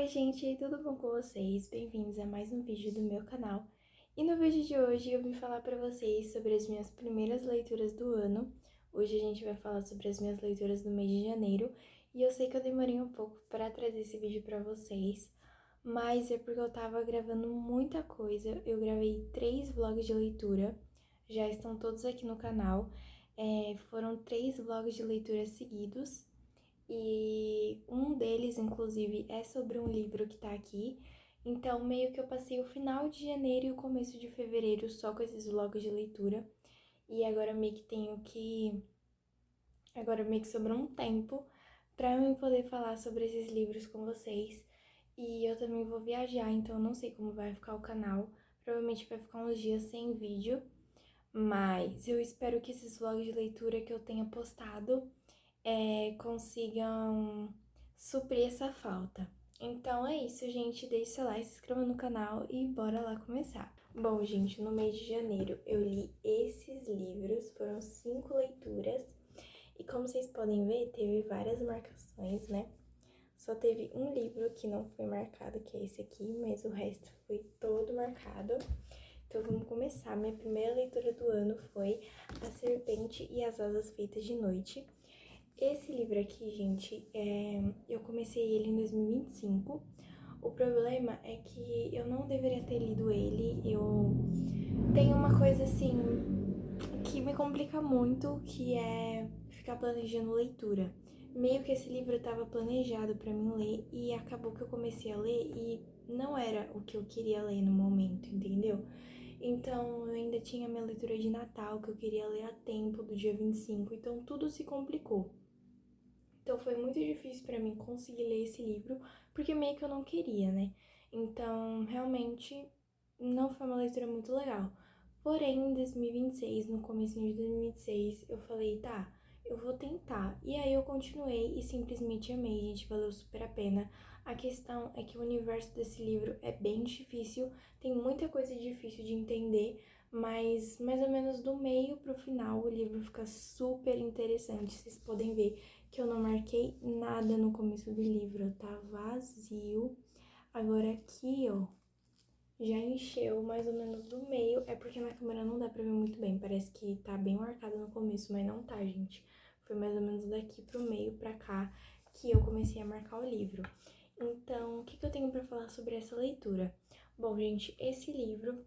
Oi gente, tudo bom com vocês? Bem-vindos a mais um vídeo do meu canal. E no vídeo de hoje eu vim falar pra vocês sobre as minhas primeiras leituras do ano. Hoje a gente vai falar sobre as minhas leituras do mês de janeiro. E eu sei que eu demorei um pouco pra trazer esse vídeo pra vocês, mas é porque eu tava gravando muita coisa. Eu gravei 3 vlogs de leitura, já estão todos aqui no canal. Foram 3 vlogs de leitura seguidos. E um deles, inclusive, é sobre um livro que tá aqui. Então, meio que eu passei o final de janeiro e o começo de fevereiro só com esses vlogs de leitura. E agora meio que tenho que... Agora meio que sobrou um tempo pra eu poder falar sobre esses livros com vocês. E eu também vou viajar, então eu não sei como vai ficar o canal. Provavelmente vai ficar uns dias sem vídeo. Mas eu espero que esses vlogs de leitura que eu tenha postado consigam suprir essa falta. Então é isso, gente. Deixe seu like, se inscreva no canal e bora lá começar. Bom, gente, no mês de janeiro eu li esses livros, foram 5 leituras. E como vocês podem ver, teve várias marcações, né? Só teve um livro que não foi marcado, que é esse aqui, mas o resto foi todo marcado. Então vamos começar. Minha primeira leitura do ano foi A Serpente e as Asas Feitas de Noite. Esse livro aqui, gente, eu comecei ele em 2025. O problema é que eu não deveria ter lido ele. Eu tenho uma coisa assim que me complica muito, que é ficar planejando leitura. Meio que esse livro estava planejado para mim ler e acabou que eu comecei a ler e não era o que eu queria ler no momento, entendeu? Então, eu ainda tinha minha leitura de Natal, que eu queria ler a tempo do dia 25, então tudo se complicou. Então, foi muito difícil pra mim conseguir ler esse livro, porque meio que eu não queria, né? Então, realmente, não foi uma leitura muito legal. Porém, em 2026, no começo de 2026, eu falei, tá, eu vou tentar. E aí eu continuei e simplesmente amei, gente, valeu super a pena. A questão é que o universo desse livro é bem difícil, tem muita coisa difícil de entender, mas mais ou menos do meio pro final o livro fica super interessante. Vocês podem ver que eu não marquei nada no começo do livro, tá vazio. Agora aqui, ó, já encheu mais ou menos do meio. É porque na câmera não dá pra ver muito bem, parece que tá bem marcado no começo, mas não tá, gente. Foi mais ou menos daqui pro meio pra cá que eu comecei a marcar o livro. Então, o que eu tenho pra falar sobre essa leitura? Bom, gente, esse livro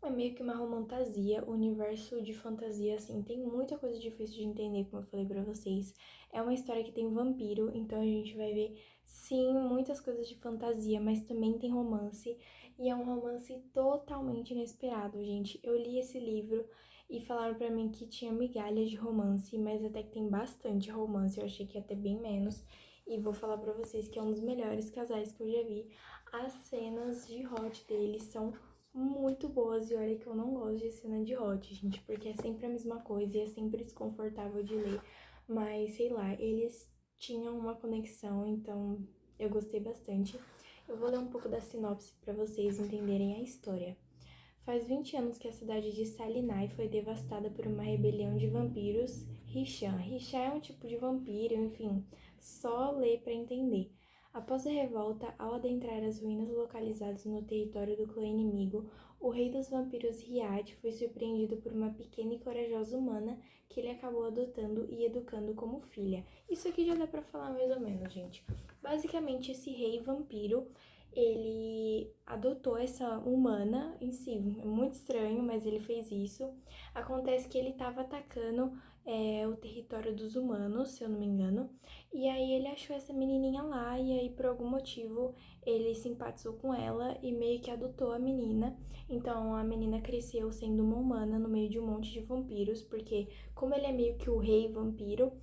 é meio que uma romantasia, o universo de fantasia, assim, tem muita coisa difícil de entender, como eu falei pra vocês. É uma história que tem vampiro, então a gente vai ver, sim, muitas coisas de fantasia, mas também tem romance. E é um romance totalmente inesperado, gente. Eu li esse livro e falaram pra mim que tinha migalhas de romance, mas até que tem bastante romance, eu achei que ia ter bem menos. E vou falar pra vocês que é um dos melhores casais que eu já vi. As cenas de hot deles são muito boas, e olha que eu não gosto de cena de hot, gente, porque é sempre a mesma coisa e é sempre desconfortável de ler, mas sei lá, eles tinham uma conexão, então eu gostei bastante. Eu vou ler um pouco da sinopse para vocês entenderem a história. Faz 20 anos que a cidade de Salinai foi devastada por uma rebelião de vampiros Rishan. Rishan é um tipo de vampiro, enfim, só ler para entender. Após a revolta, ao adentrar as ruínas localizadas no território do clã inimigo, o rei dos vampiros Riad foi surpreendido por uma pequena e corajosa humana que ele acabou adotando e educando como filha. Isso aqui já dá pra falar mais ou menos, gente. Basicamente, esse rei vampiro, ele adotou essa humana em si. É muito estranho, mas ele fez isso. Acontece que ele estava atacando o território dos humanos, se eu não me engano. E aí ele achou essa menininha lá e aí por algum motivo ele simpatizou com ela e meio que adotou a menina. Então a menina cresceu sendo uma humana no meio de um monte de vampiros, porque como ele é meio que o rei vampiro,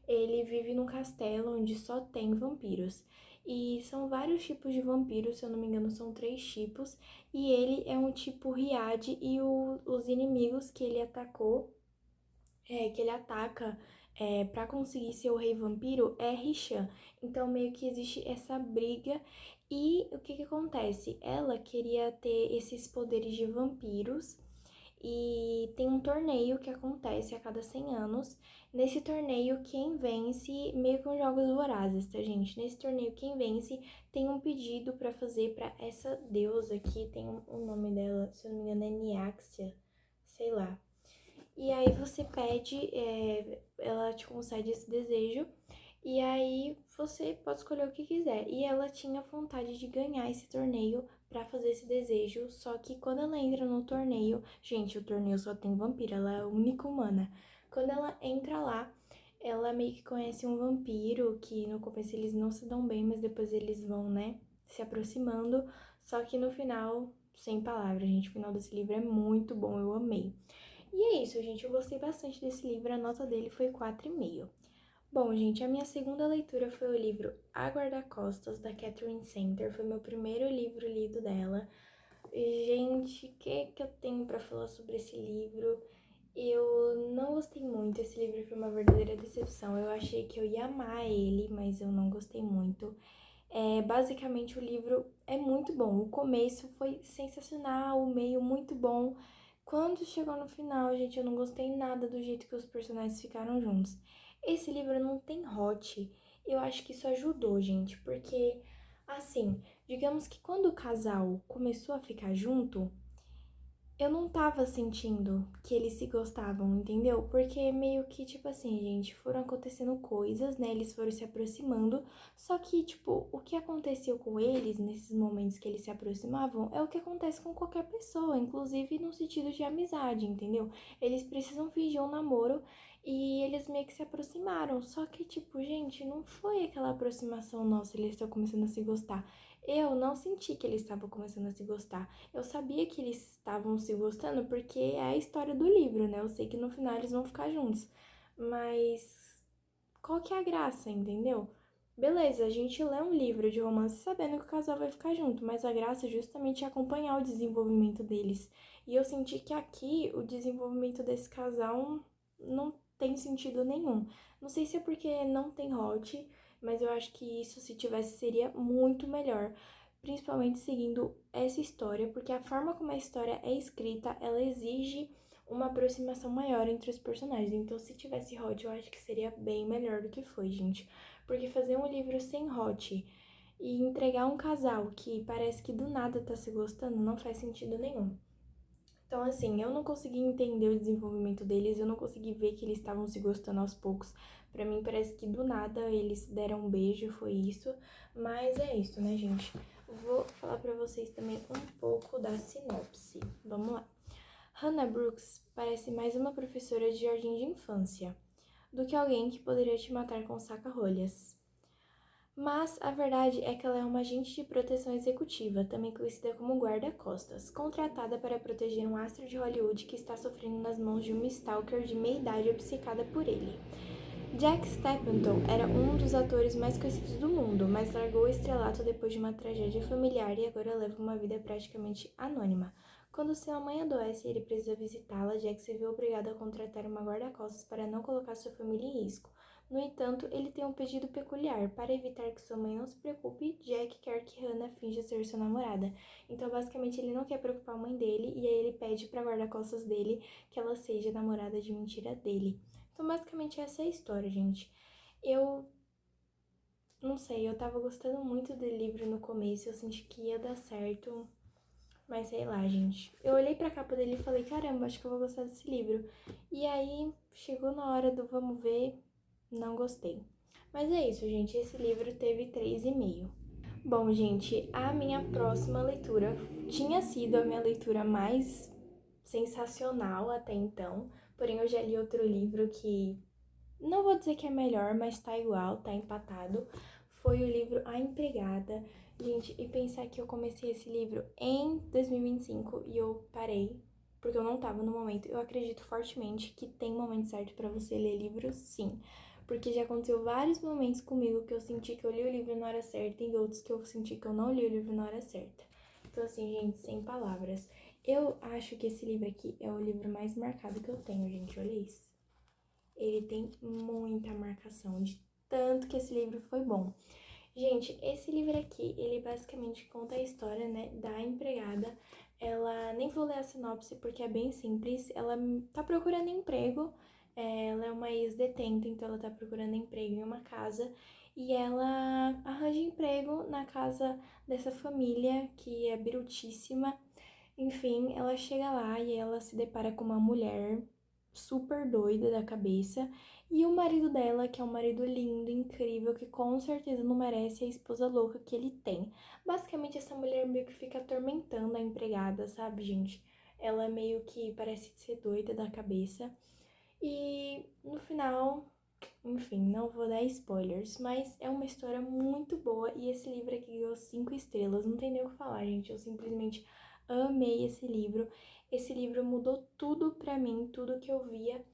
ele vive num castelo onde só tem vampiros. E são vários tipos de vampiros, se eu não me engano são 3 tipos. E ele é um tipo Riad e os inimigos que ele atacou, que ele ataca para conseguir ser o rei vampiro é Rishan. Então meio que existe essa briga. E o que acontece? Ela queria ter esses poderes de vampiros e tem um torneio que acontece a cada 100 anos. Nesse torneio, quem vence, meio que uns jogos vorazes, tá, gente? Nesse torneio, quem vence tem um pedido pra fazer pra essa deusa aqui, tem o nome dela, se eu não me engano é Niaxia, sei lá. E aí você pede, ela te concede esse desejo, e aí você pode escolher o que quiser. E ela tinha vontade de ganhar esse torneio pra fazer esse desejo, só que quando ela entra no torneio, gente, o torneio só tem vampiro, ela é a única humana. Quando ela entra lá, ela meio que conhece um vampiro, que no começo eles não se dão bem, mas depois eles vão, né, se aproximando. Só que no final, sem palavras, gente, o final desse livro é muito bom, eu amei. E é isso, gente, eu gostei bastante desse livro, a nota dele foi 4,5. Bom, gente, a minha segunda leitura foi o livro A Guarda-Costas, da Catherine Center. Foi meu primeiro livro lido dela. E, gente, o que eu tenho pra falar sobre esse livro? Eu não gostei muito, esse livro foi uma verdadeira decepção. Eu achei que eu ia amar ele, mas eu não gostei muito. Basicamente, o livro é muito bom. O começo foi sensacional, o meio muito bom. Quando chegou no final, gente, eu não gostei nada do jeito que os personagens ficaram juntos. Esse livro não tem hot. Eu acho que isso ajudou, gente, porque, assim, digamos que quando o casal começou a ficar junto, eu não tava sentindo que eles se gostavam, entendeu? Porque meio que, tipo assim, gente, foram acontecendo coisas, né? Eles foram se aproximando. Só que, tipo, o que aconteceu com eles nesses momentos que eles se aproximavam é o que acontece com qualquer pessoa, inclusive no sentido de amizade, entendeu? Eles precisam fingir um namoro e eles meio que se aproximaram. Só que, tipo, gente, não foi aquela aproximação, nossa, eles estão começando a se gostar. Eu não senti que eles estavam começando a se gostar. Eu sabia que eles estavam se gostando porque é a história do livro, né? Eu sei que no final eles vão ficar juntos. Mas qual que é a graça, entendeu? Beleza, a gente lê um livro de romance sabendo que o casal vai ficar junto, mas a graça é justamente acompanhar o desenvolvimento deles. E eu senti que aqui o desenvolvimento desse casal não tem sentido nenhum. Não sei se é porque não tem hot, mas eu acho que isso, se tivesse, seria muito melhor. Principalmente seguindo essa história, porque a forma como a história é escrita, ela exige uma aproximação maior entre os personagens. Então, se tivesse hot, eu acho que seria bem melhor do que foi, gente. Porque fazer um livro sem hot e entregar um casal que parece que do nada tá se gostando não faz sentido nenhum. Então, assim, eu não consegui entender o desenvolvimento deles, eu não consegui ver que eles estavam se gostando aos poucos. Pra mim, parece que do nada eles deram um beijo, foi isso. Mas é isso, né, gente? Vou falar pra vocês também um pouco da sinopse. Vamos lá. Hannah Brooks parece mais uma professora de jardim de infância do que alguém que poderia te matar com saca-rolhas. Mas a verdade é que ela é uma agente de proteção executiva, também conhecida como guarda-costas, contratada para proteger um astro de Hollywood que está sofrendo nas mãos de uma stalker de meia-idade obcecada por ele. Jack Stapleton era um dos atores mais conhecidos do mundo, mas largou o estrelato depois de uma tragédia familiar e agora leva uma vida praticamente anônima. Quando sua mãe adoece e ele precisa visitá-la, Jack se vê obrigado a contratar uma guarda-costas para não colocar sua família em risco. No entanto, ele tem um pedido peculiar. Para evitar que sua mãe não se preocupe, Jack quer que Hannah finja ser sua namorada. Então, basicamente, ele não quer preocupar a mãe dele e aí ele pede para a guarda-costas dele que ela seja namorada de mentira dele. Então, basicamente, essa é a história, gente. Eu não sei, eu tava gostando muito do livro no começo, eu senti que ia dar certo, mas sei lá, gente. Eu olhei pra capa dele e falei, caramba, acho que eu vou gostar desse livro. E aí, chegou na hora do vamos ver, não gostei. Mas é isso, gente, esse livro teve 3,5. Bom, gente, a minha próxima leitura tinha sido a minha leitura mais sensacional até então, porém eu já li outro livro que não vou dizer que é melhor, mas tá igual, tá empatado. Foi o livro A Empregada. Gente, e pensar que eu comecei esse livro em 2025 e eu parei, porque eu não tava no momento. Eu acredito fortemente que tem momento certo pra você ler livros, sim. Porque já aconteceu vários momentos comigo que eu senti que eu li o livro na hora certa e outros que eu senti que eu não li o livro na hora certa. Então, assim, gente, sem palavras. Eu acho que esse livro aqui é o livro mais marcado que eu tenho, gente. Olha isso. Ele tem muita marcação, de tanto que esse livro foi bom. Gente, esse livro aqui, ele basicamente conta a história, né, da empregada. Ela, nem vou ler a sinopse porque é bem simples, ela tá procurando emprego, ela é uma ex-detenta, então ela tá procurando emprego em uma casa e ela arranja emprego na casa dessa família que é brutíssima. Enfim, ela chega lá e ela se depara com uma mulher super doida da cabeça e o marido dela, que é um marido lindo, incrível, que com certeza não merece a esposa louca que ele tem. Basicamente, essa mulher meio que fica atormentando a empregada, sabe, gente? Ela meio que parece ser doida da cabeça. E no final, enfim, não vou dar spoilers, mas é uma história muito boa e esse livro aqui ganhou 5 estrelas, não tem nem o que falar, gente. Eu simplesmente amei esse livro. Esse livro mudou tudo pra mim, tudo que eu via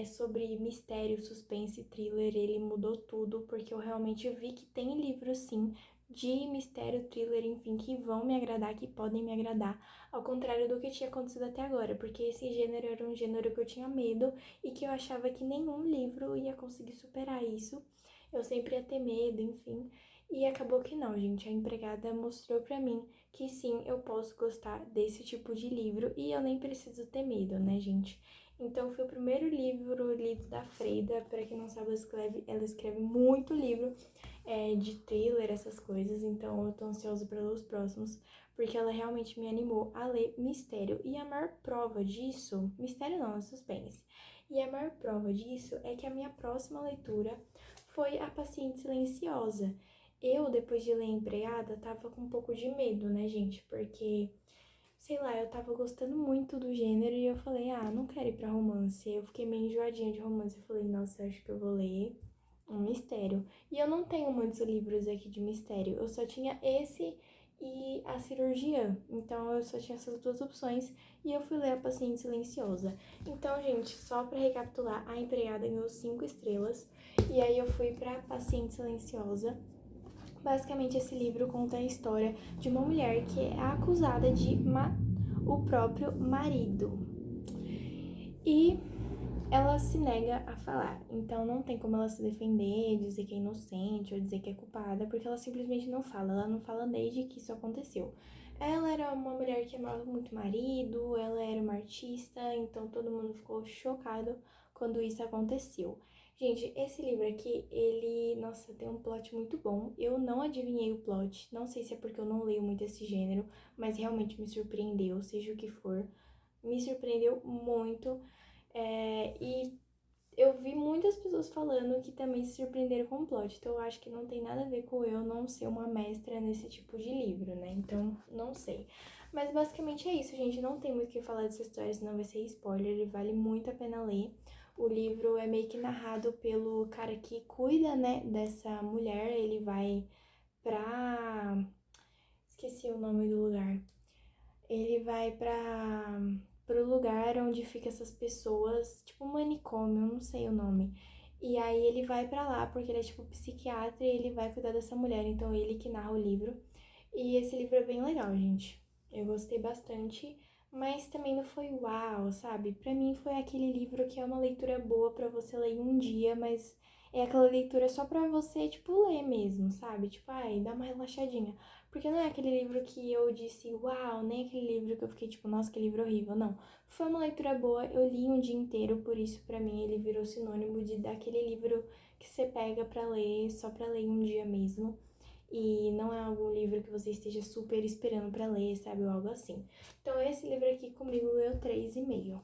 sobre mistério, suspense, thriller, ele mudou tudo, porque eu realmente vi que tem livros, sim, de mistério, thriller, enfim, que vão me agradar, que podem me agradar, ao contrário do que tinha acontecido até agora, porque esse gênero era um gênero que eu tinha medo e que eu achava que nenhum livro ia conseguir superar isso. Eu sempre ia ter medo, enfim. E acabou que não, gente. A empregada mostrou pra mim que sim, eu posso gostar desse tipo de livro e eu nem preciso ter medo, né, gente? Então foi o primeiro livro lido da Freida. Pra quem não sabe, ela escreve muito livro de thriller, essas coisas. Então eu tô ansiosa pra ler os próximos, porque ela realmente me animou a ler mistério. E a maior prova disso, mistério não, é suspense. E a maior prova disso é que a minha próxima leitura foi A Paciente Silenciosa. Eu, depois de ler Empregada, tava com um pouco de medo, né, gente? Porque, sei lá, eu tava gostando muito do gênero e eu falei, ah, não quero ir pra romance. Eu fiquei meio enjoadinha de romance. Eu falei, nossa, acho que eu vou ler um mistério. E eu não tenho muitos livros aqui de mistério. Eu só tinha esse e A Cirurgiã. Então eu só tinha essas duas opções e eu fui ler A Paciente Silenciosa. Então, gente, só pra recapitular, A Empregada ganhou 5 estrelas e aí eu fui pra Paciente Silenciosa. Basicamente, esse livro conta a história de uma mulher que é acusada de o próprio marido. E ela se nega a falar, então não tem como ela se defender, dizer que é inocente ou dizer que é culpada, porque ela simplesmente não fala, ela não fala desde que isso aconteceu. Ela era uma mulher que amava muito o marido, ela era uma artista, então todo mundo ficou chocado quando isso aconteceu. Gente, esse livro aqui, ele, nossa, tem um plot muito bom. Eu não adivinhei o plot, não sei se é porque eu não leio muito esse gênero, mas realmente me surpreendeu, seja o que for. Me surpreendeu muito. E eu vi muitas pessoas falando que também se surpreenderam com o plot, então eu acho que não tem nada a ver com eu não ser uma mestra nesse tipo de livro, né? Então, não sei. Mas basicamente é isso, gente. Não tem muito o que falar dessa história, senão vai ser spoiler. Ele vale muito a pena ler. O livro é meio que narrado pelo cara que cuida, né, dessa mulher. Ele vai pra... Esqueci o nome do lugar. Ele vai pro lugar onde fica essas pessoas, tipo um manicômio, eu não sei o nome. E aí ele vai pra lá porque ele é tipo psiquiatra e ele vai cuidar dessa mulher, então ele que narra o livro. E esse livro é bem legal, gente. Eu gostei bastante, mas também não foi uau, sabe? Pra mim foi aquele livro que é uma leitura boa pra você ler em um dia, mas é aquela leitura só pra você, tipo, ler mesmo, sabe? Tipo, ai, dá uma relaxadinha. Porque não é aquele livro que eu disse, uau, nem aquele livro que eu fiquei tipo, nossa, que livro horrível. Não. Foi uma leitura boa, eu li um dia inteiro, por isso pra mim ele virou sinônimo de daquele livro que você pega pra ler, só pra ler em um dia mesmo. E não é algum livro que você esteja super esperando pra ler, sabe? Ou algo assim. Então esse livro aqui comigo ganhou 3,5.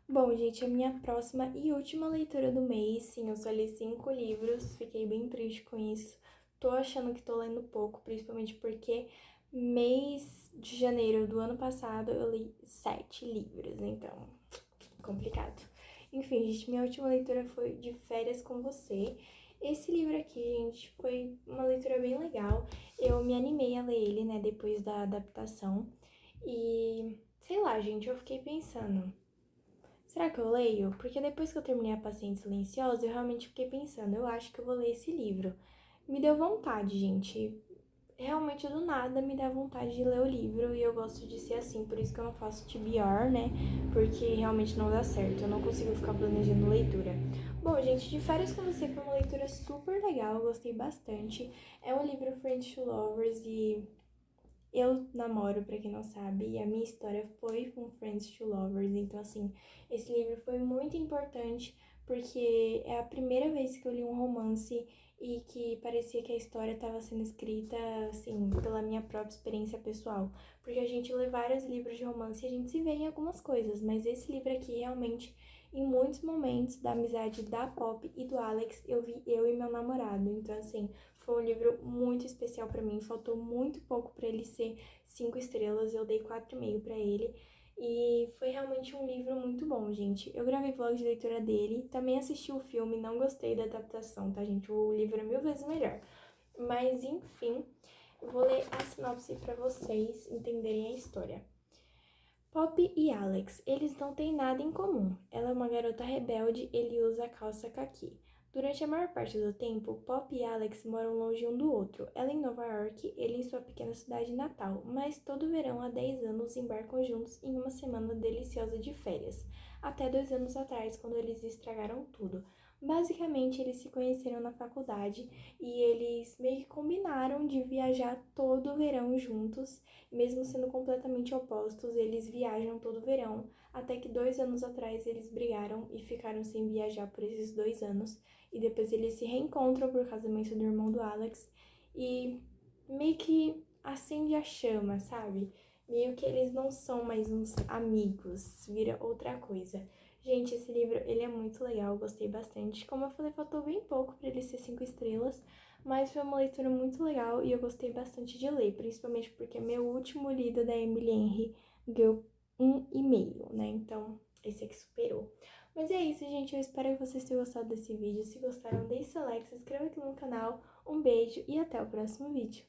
Bom, gente, a minha próxima e última leitura do mês, sim, eu só li 5 livros, fiquei bem triste com isso. Tô achando que tô lendo pouco, principalmente porque mês de janeiro do ano passado eu li 7 livros, então, complicado. Enfim, gente, minha última leitura foi De Férias com Você. Esse livro aqui, gente, foi uma leitura bem legal. Eu me animei a ler ele, né, depois da adaptação. E, sei lá, gente, eu fiquei pensando... Será que eu leio? Porque depois que eu terminei A Paciente Silenciosa, eu realmente fiquei pensando, eu acho que eu vou ler esse livro. Me deu vontade, gente. realmente do nada me dá vontade de ler o livro e eu gosto de ser assim, por isso que eu não faço TBR, né? Porque realmente não dá certo, eu não consigo ficar planejando leitura. Bom, gente, De Férias com Você foi uma leitura super legal, eu gostei bastante. É um livro Friends to Lovers e eu namoro, pra quem não sabe, e a minha história foi com Friends to Lovers, então assim, esse livro foi muito importante porque é a primeira vez que eu li um romance e que parecia que a história estava sendo escrita, assim, pela minha própria experiência pessoal. Porque a gente lê vários livros de romance e a gente se vê em algumas coisas, mas esse livro aqui realmente, em muitos momentos da amizade da Pop e do Alex, eu vi eu e meu namorado. Então, assim, foi um livro muito especial pra mim, faltou muito pouco pra ele ser 5 estrelas, eu dei 4,5 pra ele. E foi realmente um livro muito bom, gente. Eu gravei vlog de leitura dele, também assisti o filme, não gostei da adaptação, tá, gente? O livro é 1000 vezes melhor. Mas, enfim, eu vou ler a sinopse pra vocês entenderem a história. Pop e Alex, eles não têm nada em comum. Ela é uma garota rebelde, ele usa calça caqui. Durante a maior parte do tempo, Pop e Alex moram longe um do outro. Ela em Nova York, ele em sua pequena cidade natal, mas todo verão há 10 anos embarcam juntos em uma semana deliciosa de férias. Até 2 anos atrás, quando eles estragaram tudo. Basicamente, eles se conheceram na faculdade e eles meio que combinaram de viajar todo o verão juntos. Mesmo sendo completamente opostos, eles viajam todo verão, até que 2 anos atrás eles brigaram e ficaram sem viajar por esses 2 anos, e depois eles se reencontram por casamento do irmão do Alex, e meio que acende a chama, sabe? Meio que eles não são mais uns amigos, vira outra coisa. Gente, esse livro, ele é muito legal, eu gostei bastante. Como eu falei, faltou bem pouco para ele ser 5 estrelas, mas foi uma leitura muito legal e eu gostei bastante de ler, principalmente porque meu último lido da Emily Henry deu 1,5, né? Então, esse aqui superou. Mas é isso, gente. Eu espero que vocês tenham gostado desse vídeo. Se gostaram, deixe seu like, se inscreva aqui no canal. Um beijo e até o próximo vídeo.